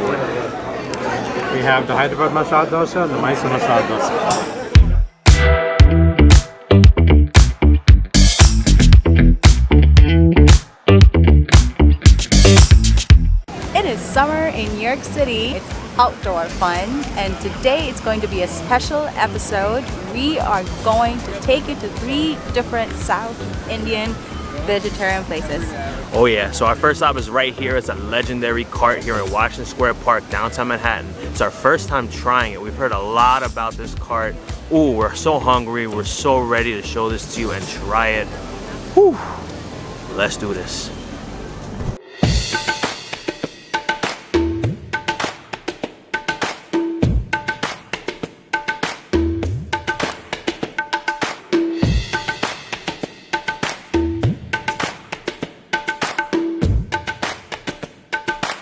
food. We have the Hyderabad masala dosa and the Mysore masala dosa. It is summer in New York City. It's outdoor fun, and today it's going to be a special episode. We are going to take you to 3 different South Indian vegetarian places. Oh yeah, so our first stop is right here. It's a legendary cart here in Washington Square Park, downtown Manhattan. It's our first time trying it. We've heard a lot about this cart. Ooh, we're so hungry. We're so ready to show this to you and try it. Whew. Let's do this.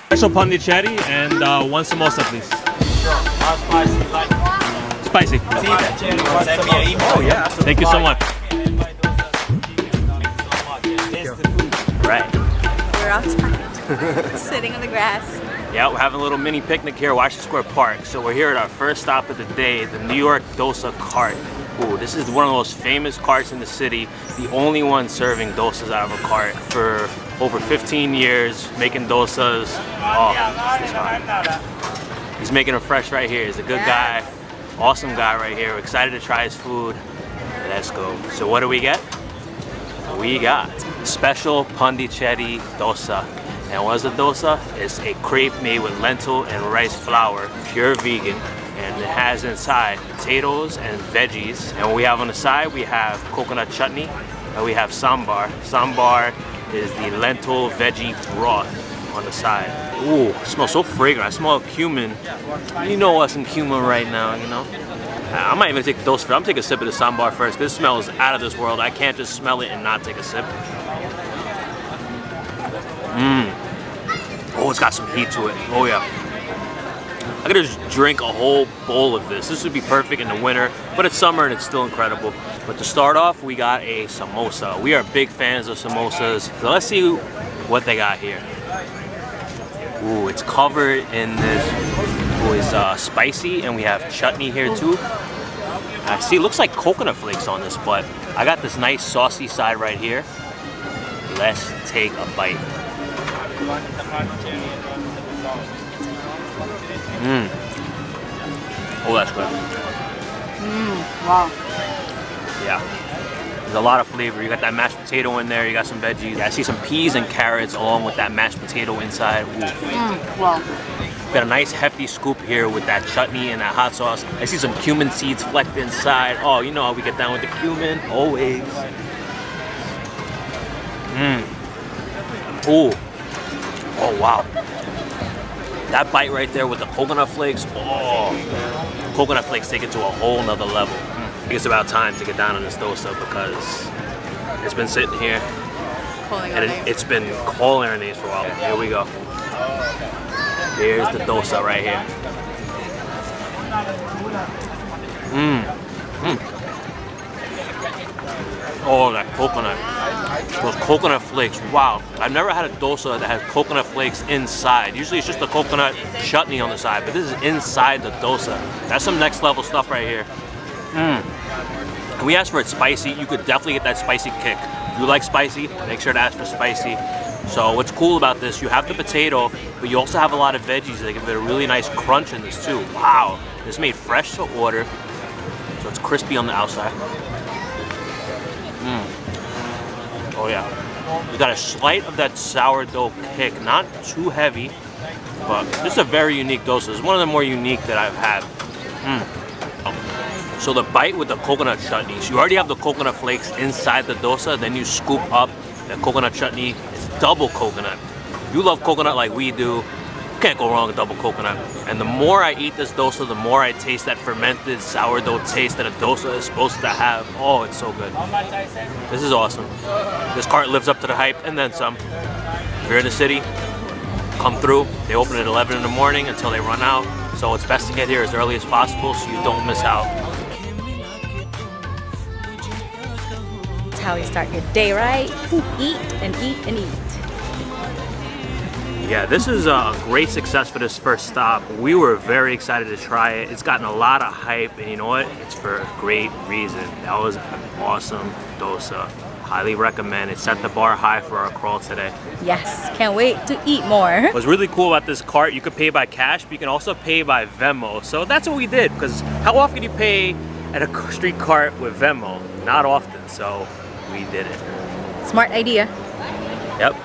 Special pondicherry and 1 samosa, please. Spicy. Oh yeah. Thank you so much. Right. We're outside, sitting on the grass. Yeah, we're having a little mini picnic here at Washington Square Park. So we're here at our first stop of the day, the New York dosa cart. Ooh, this is one of the most famous carts in the city. The only one serving dosas out of a cart for over 15 years, making dosas. Oh, this is fine. He's making them fresh right here. He's a good guy, awesome guy right here. We're excited to try his food. Let's go. So what do we get? We got special pondicherry dosa. And what is a dosa? It's a crepe made with lentil and rice flour, pure vegan. And it has inside potatoes and veggies. And what we have on the side, we have coconut chutney, and we have sambar. Sambar is the lentil veggie broth on the side. Ooh, it smells so fragrant. I smell cumin. You know what's in cumin right now, you know? I might even take those first. I'm taking a sip of the sambar first, because this smells out of this world. I can't just smell it and not take a sip. Oh, it's got some heat to it. Oh yeah. I could just drink a whole bowl of this. This would be perfect in the winter, but it's summer and it's still incredible. But to start off, we got a samosa. We are big fans of samosas. So let's see what they got here. Ooh, it's covered in this. Ooh, it's spicy, and we have chutney here too. I see, it looks like coconut flakes on this, but I got this nice saucy side right here. Let's take a bite. Oh, that's good. Wow. Yeah. There's a lot of flavor. You got that mashed potato in there. You got some veggies. I see some peas and carrots along with that mashed potato inside. Wow. Got a nice hefty scoop here with that chutney and that hot sauce. I see some cumin seeds flecked inside. Oh, you know how we get down with the cumin. Always. Ooh. Oh, wow. That bite right there with the coconut flakes, oh, coconut flakes take it to a whole nother level. I think it's about time to get down on this dosa because it's been sitting here and it's been calling our names for a while. Here we go. Here's the dosa right here. Oh, that coconut. Those coconut flakes, wow. I've never had a dosa that has coconut flakes inside. Usually it's just the coconut chutney on the side, but this is inside the dosa. That's some next level stuff right here. And we asked for it spicy. You could definitely get that spicy kick. If you like spicy, make sure to ask for spicy. So what's cool about this, you have the potato, but you also have a lot of veggies that give it a really nice crunch in this too. Wow, this is made fresh to order. So it's crispy on the outside. Oh yeah. You got a slight of that sourdough kick, not too heavy, but this is a very unique dosa. It's one of the more unique that I've had. So the bite with the coconut chutney, so you already have the coconut flakes inside the dosa, then you scoop up the coconut chutney. It's double coconut. You love coconut like we do. Can't go wrong with double coconut. And the more I eat this dosa, the more I taste that fermented sourdough taste that a dosa is supposed to have. Oh, it's so good. This is awesome. This cart lives up to the hype and then some. If you're in the city, come through. They open at 11 in the morning until they run out. So it's best to get here as early as possible so you don't miss out. That's how you start your day, right? Eat and eat and eat. Yeah, this is a great success for this first stop. We were very excited to try it. It's gotten a lot of hype, and you know what? It's for a great reason. That was an awesome dosa. Highly recommend it. Set the bar high for our crawl today. Yes, can't wait to eat more. What's really cool about this cart, you could pay by cash, but you can also pay by Venmo. So that's what we did, because how often do you pay at a street cart with Venmo? Not often, so we did it. Smart idea. Yep.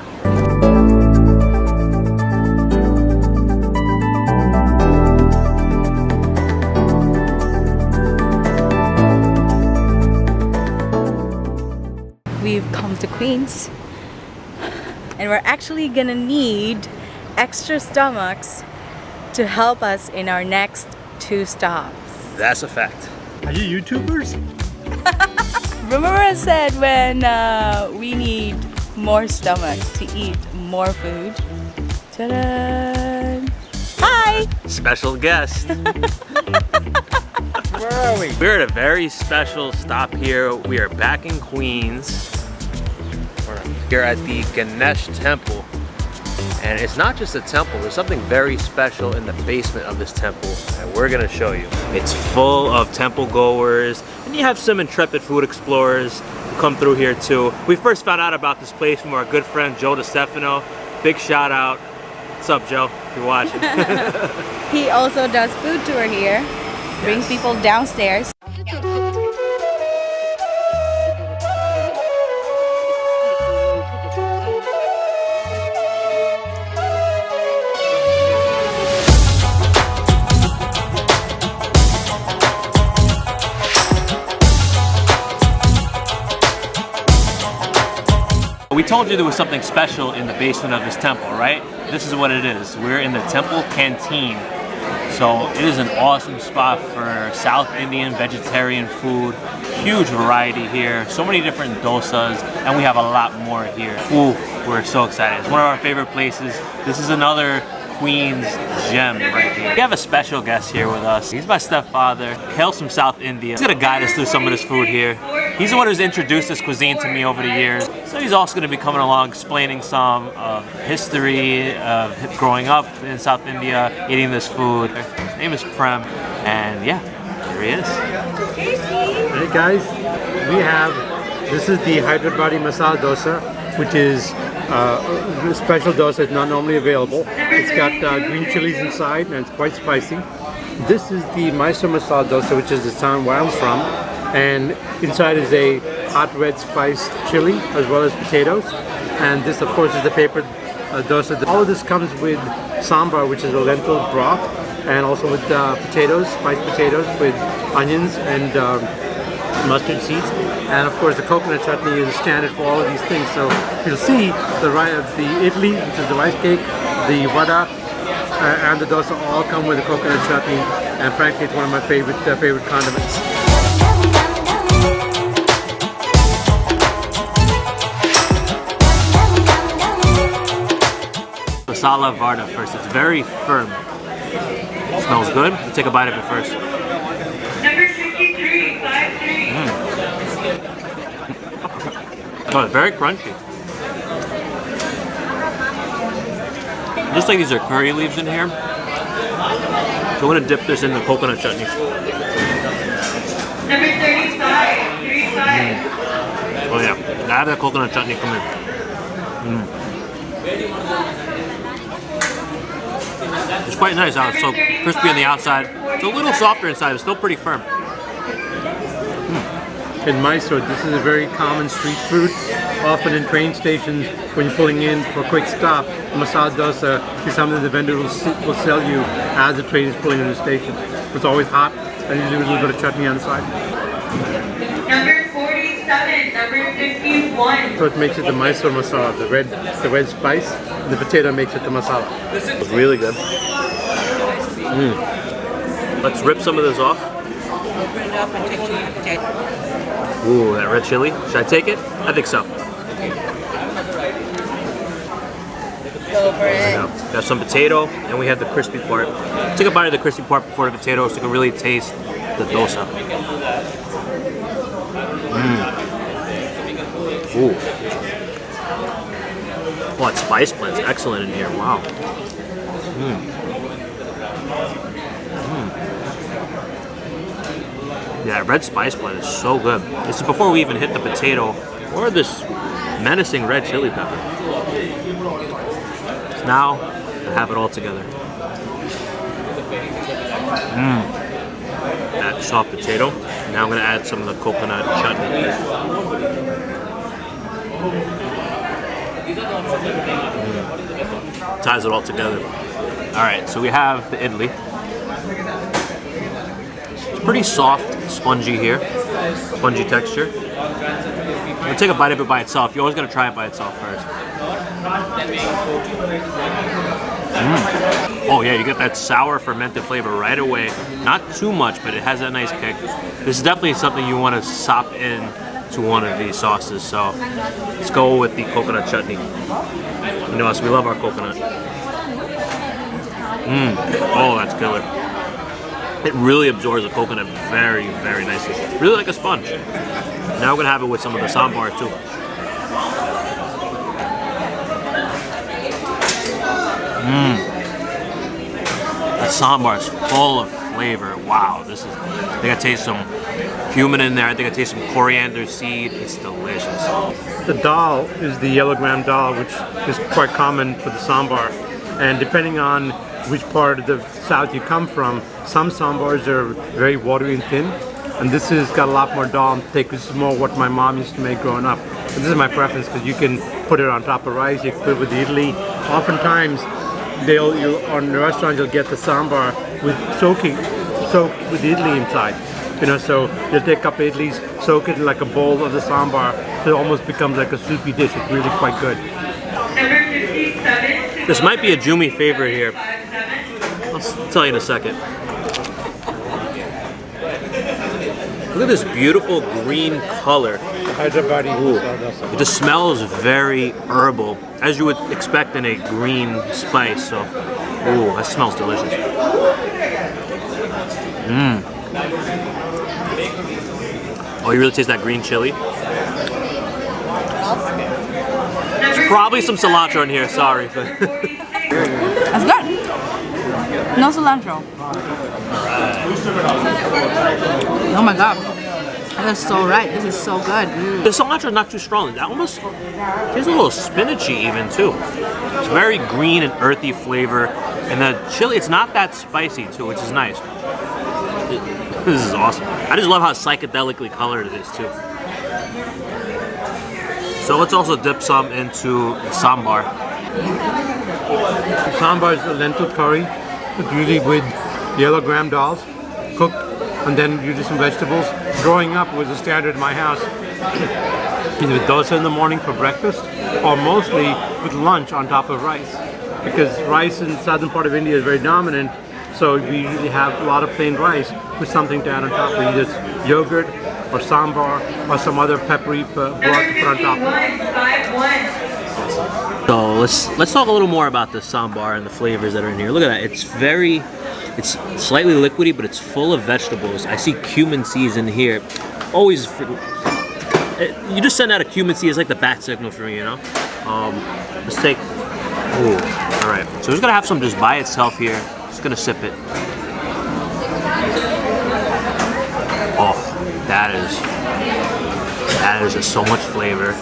We've come to Queens, and we're actually gonna need extra stomachs to help us in our next 2 stops. That's a fact. Are you YouTubers? Remember I said when we need more stomach to eat more food? Ta-da! Hi! Special guest. Where are we? We're at a very special stop here. We are back in Queens. We're here at the Ganesh Temple. And it's not just a temple, there's something very special in the basement of this temple, and we're gonna show you. It's full of temple goers, and you have some intrepid food explorers who come through here too. We first found out about this place from our good friend Joe DeStefano. Big shout out. What's up, Joe, if you're watching? He also does food tour here, brings people downstairs. We told you there was something special in the basement of this temple, right? This is what it is. We're in the temple canteen. So it is an awesome spot for South Indian vegetarian food. Huge variety here. So many different dosas, and we have a lot more here. Ooh, we're so excited. It's one of our favorite places. This is another Queens gem right here. We have a special guest here with us. He's my stepfather, hails from South India. He's gonna guide us through some of this food here. He's the one who's introduced this cuisine to me over the years. So he's also gonna be coming along, explaining some of history of growing up in South India, eating this food. His name is Prem, and yeah, here he is. Hey guys, this is the Hyderabadi masala dosa, which is a special dosa. It's not normally available. It's got green chilies inside, and it's quite spicy. This is the Mysore masala dosa, which is the town where I'm from, and inside is a hot red spiced chili as well as potatoes. And this, of course, is the paper dosa. All of this comes with sambar, which is a lentil broth, and also with potatoes, spiced potatoes with onions and mustard seeds. And of course the coconut chutney is standard for all of these things. So you'll see the idli, which is the rice cake, the vada, and the dosa all come with the coconut chutney. And frankly, it's one of my favorite condiments. Masala vada first. It's very firm. It smells good. We'll take a bite of it first. Number 53, 53. Oh, it's very crunchy. Just like these are curry leaves in here. So I'm gonna dip this in the coconut chutney. Number 35, 35. Oh yeah, I have that coconut chutney come in. It's quite nice how it's so crispy on the outside. It's a little softer inside, but still pretty firm. In Mysore, this is a very common street food. Often in train stations, when you're pulling in for a quick stop, masala dosa is something the vendor will sell you as the train is pulling in the station. It's always hot, and usually with a little bit of chutney on the side. Number 47, number 51. So it makes it the Mysore masala, the red spice. The potato makes it the masala. It's really good. Let's rip some of this off. Ooh, that red chili. Should I take it? I think so. Go for it. Got some potato, and we have the crispy part. Take a bite of the crispy part before the potato so you can really taste the dosa. Ooh. Oh, that spice blend's excellent in here. Wow. Yeah, red spice blend is so good. This is before we even hit the potato or this menacing red chili pepper. So now I have it all together. That soft potato. Now I'm gonna add some of the coconut chutney. Ties it all together. All right, so we have the idli. It's pretty soft, spongy here, spongy texture. I'm gonna take a bite of it by itself. You're always gonna try it by itself first. Oh yeah, you get that sour fermented flavor right away. Not too much, but it has that nice kick. This is definitely something you want to sop in to one of these sauces. So let's go with the coconut chutney. You know us, we love our coconut. Oh, that's killer. It really absorbs the coconut very, very nicely. Really like a sponge. Now we're gonna have it with some of the sambar too. That sambar is full of flavor. Wow, this is. I think I taste some cumin in there. I think I taste some coriander seed. It's delicious. The dal is the yellow gram dal, which is quite common for the sambar. And depending on which part of the south you come from, some sambars are very watery and thin, and this has got a lot more dal thick. This is more what my mom used to make growing up. And this is my preference because you can put it on top of rice, you can put it with the idli. Oftentimes, on the restaurant you'll get the sambar with soaked with the idli inside. You know, so you'll take a couple of idlis, soak it in like a bowl of the sambar, so it almost becomes like a soupy dish. It's really quite good. Number 57. This might be a Jumi favorite here. I'll tell you in a second. Look at this beautiful green color. Ooh. It just smells very herbal, as you would expect in a green spice. So, ooh, that smells delicious. Oh, you really taste that green chili? There's probably some cilantro in here, sorry. That's good. No cilantro. Oh my god. That's so right. This is so good. The cilantro is not too strong. That almost tastes a little spinachy even too. It's very green and earthy flavor. And the chili, it's not that spicy too, which is nice. This is awesome. I just love how psychedelically colored it is too. So let's also dip some into the sambar. The sambar is a lentil curry, usually with yellow gram dals, cooked, and then usually some vegetables. Growing up, it was a standard in my house. Either dosa in the morning for breakfast, or mostly with lunch on top of rice. Because rice in the southern part of India is very dominant, so we usually have a lot of plain rice with something to add on top. Either it's yogurt, or sambar, or some other peppery broth to put on top. 51. So let's talk a little more about the sambar and the flavors that are in here. Look at that. It's slightly liquidy, but it's full of vegetables. I see cumin seeds in here. Always, you just send out a cumin seed, it's like the bat signal for me, you know? Let's take, ooh, all right. So we're just gonna have some just by itself here. Just gonna sip it. Oh, that is just so much flavor.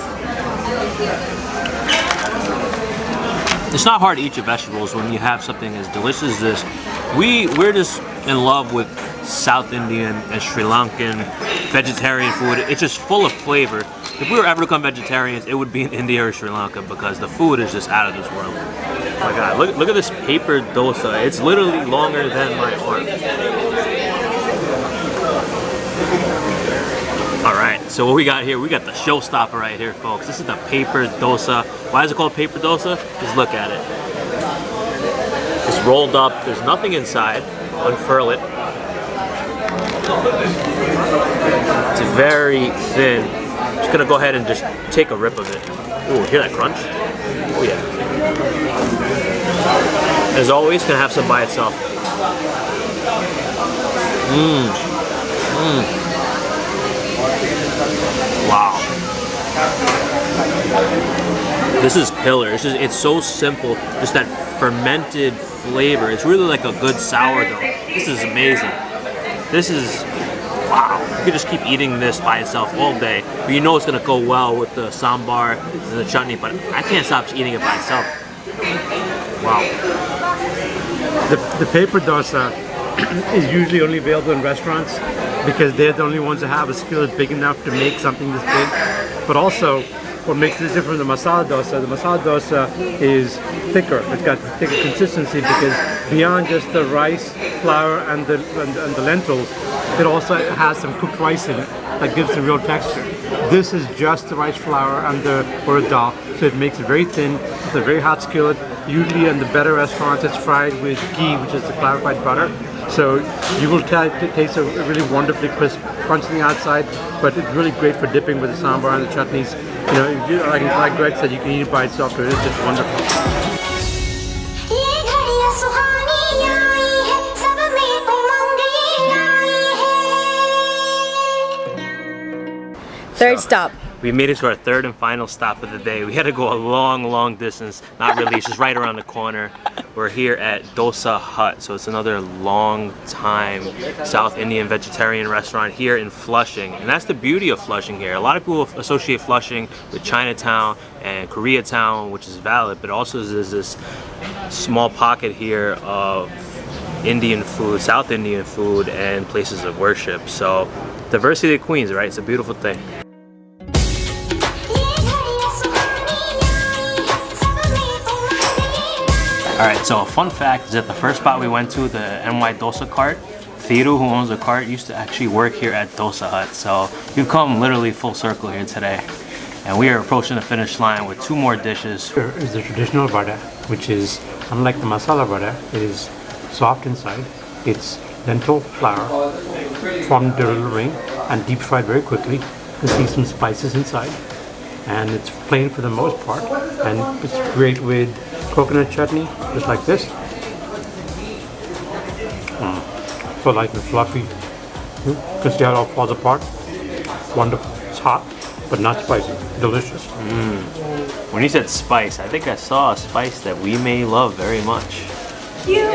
It's not hard to eat your vegetables when you have something as delicious as this. We're just in love with South Indian and Sri Lankan vegetarian food. It's just full of flavor. If we were ever to become vegetarians, it would be in India or Sri Lanka because the food is just out of this world. Oh my God, look at this paper dosa. It's literally longer than my arm. All right, so what we got here, we got the showstopper right here, folks. This is the paper dosa. Why is it called paper dosa? Just look at it. It's rolled up, there's nothing inside. Unfurl it. It's very thin. Just gonna go ahead and just take a rip of it. Ooh, hear that crunch? Oh yeah. As always, gonna have some by itself. Wow. This is killer. It's so simple. Just that fermented flavor. It's really like a good sourdough. This is amazing. This is, wow. You could just keep eating this by itself all day. But you know it's gonna go well with the sambar and the chutney, but I can't stop eating it by itself. Wow. The paper dosa is usually only available in restaurants because they're the only ones that have a skillet big enough to make something this big. But also, what makes this different from the masala dosa is thicker. It's got thicker consistency because beyond just the rice, flour, and the lentils, it also has some cooked rice in it that gives some real texture. This is just the rice flour and the urad dal, so it makes it very thin. It's a very hot skillet. Usually in the better restaurants, it's fried with ghee, which is the clarified butter. So you will taste a really wonderfully crisp crunch on the outside, but it's really great for dipping with the sambar and the chutneys. You know, like Greg said, you can eat it by itself, but it's just wonderful. Third stop. We made it to our third and final stop of the day. We had to go a long distance. Not really, it's just right around the corner. We're here at Dosa Hut. So it's another long time South Indian vegetarian restaurant here in Flushing. And that's the beauty of Flushing here. A lot of people associate Flushing with Chinatown and Koreatown, which is valid, but also there's this small pocket here of Indian food, South Indian food, and places of worship. So diversity of Queens, right? It's a beautiful thing. Alright, so a fun fact is that the first spot we went to, the NY Dosa cart, Thiru, who owns the cart, used to actually work here at Dosa Hut. So you've come literally full circle here today. And we are approaching the finish line with 2 more dishes. Here is the traditional vada, which is, unlike the masala vada, it is soft inside. It's lentil flour, formed into a little ring, and deep fried very quickly. You can see some spices inside. And it's plain for the most part. And it's great with coconut chutney, just like this. So light and fluffy. You can see how it all falls apart. Wonderful. It's hot, but not spicy. Delicious. When you said spice, I think I saw a spice that we may love very much. There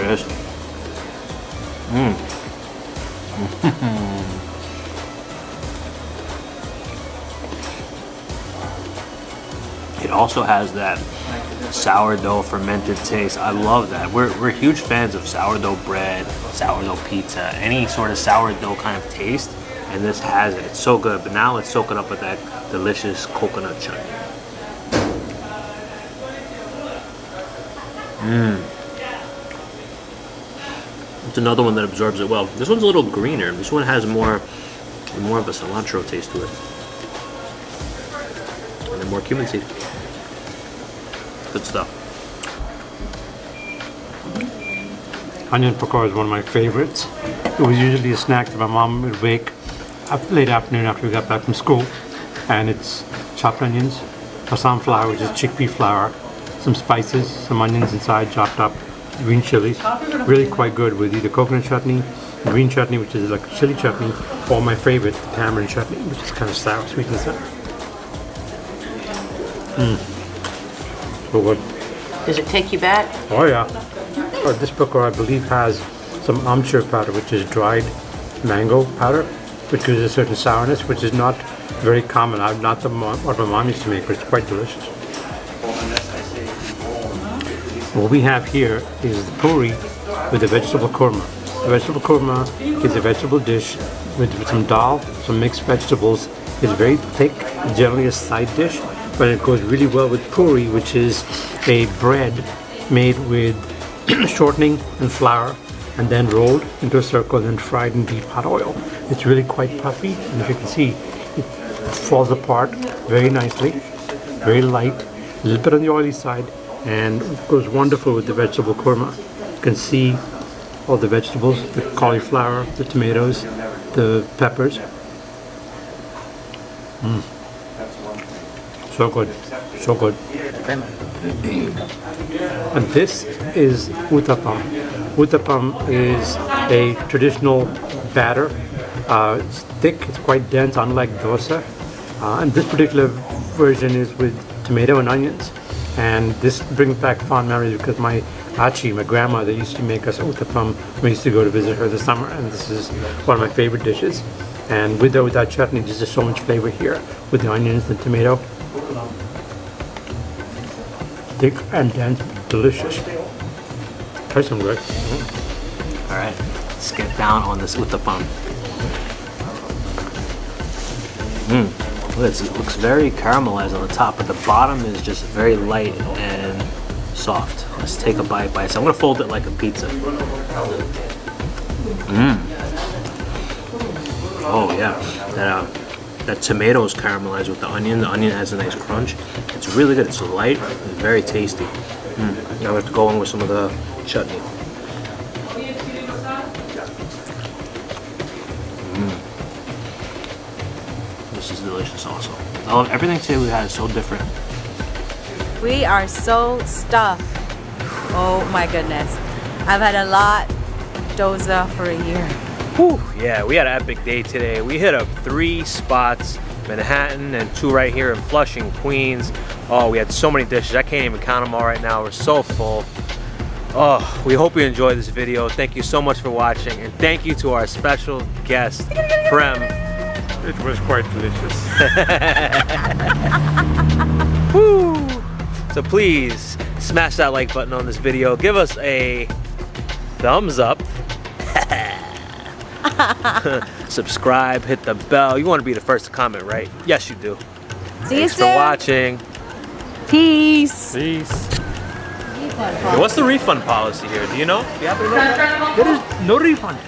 it is. It also has that sourdough fermented taste. I love that. We're huge fans of sourdough bread, sourdough pizza, any sort of sourdough kind of taste, and this has it. It's so good. But now let's soak it up with that delicious coconut chutney. It's another one that absorbs it well. This one's a little greener. This one has more of a cilantro taste to it. And then more cumin seed. Good stuff. Onion pakora is one of my favorites. It was usually a snack that my mom would make late afternoon after we got back from school. And it's chopped onions, Assam flour, which is chickpea flour, some spices, some onions inside chopped up, green chilies. Really quite good with either coconut chutney, green chutney, which is like chili chutney, or my favorite, the tamarind chutney, which is kind of sour, sweet and sour. So good. Does it take you back? Oh yeah. This pakora, I believe, has some amchur powder, which is dried mango powder, which gives a certain sourness, which is not very common. Not what my mom used to make, but it's quite delicious. What we have here is the puri with the vegetable korma. The vegetable korma is a vegetable dish with some dal, some mixed vegetables. It's very thick, generally a side dish, but it goes really well with puri, which is a bread made with shortening and flour, and then rolled into a circle and then fried in deep hot oil. It's really quite puffy, and if you can see, it falls apart very nicely, very light, a little bit on the oily side, and it goes wonderful with the vegetable korma. You can see all the vegetables, the cauliflower, the tomatoes, the peppers. So good, so good. And this is uttapam. Uttapam is a traditional batter It's thick, it's quite dense, unlike dosa. And this particular version is with tomato and onions. And this brings back fond memories because my achi, my grandmother, used to make us uttapam when we used to go to visit her this summer, and this is one of my favorite dishes. And with or without chutney, there's just so much flavor here with the onions and tomato. Thick and dense, delicious. Try some, Greg. All right, let's get down on this uttapam. It looks very caramelized on the top, but the bottom is just very light and soft. Let's take a bite by itself. I'm gonna fold it like a pizza. Oh yeah, that tomato is caramelized with the onion. The onion has a nice crunch. It's really good. It's light. It's very tasty. Now we have to go in with some of the chutney. This is delicious also. I love everything today we had is so different. We are so stuffed. Oh my goodness. I've had a lot of dosa for a year. Whew, yeah, we had an epic day today. We hit up 3 spots, Manhattan and 2 right here in Flushing, Queens. Oh, we had so many dishes. I can't even count them all right now. We're so full. Oh, we hope you enjoyed this video. Thank you so much for watching. And thank you to our special guest, Prem. It was quite delicious. Woo! So please smash that like button on this video. Give us a thumbs up. Subscribe, hit the bell. You want to be the first to comment, right? Yes, you do. See you Thanks soon. for watching. Peace. Peace. What's the refund policy here? Do you know? Do you happen to know that? There is no refund.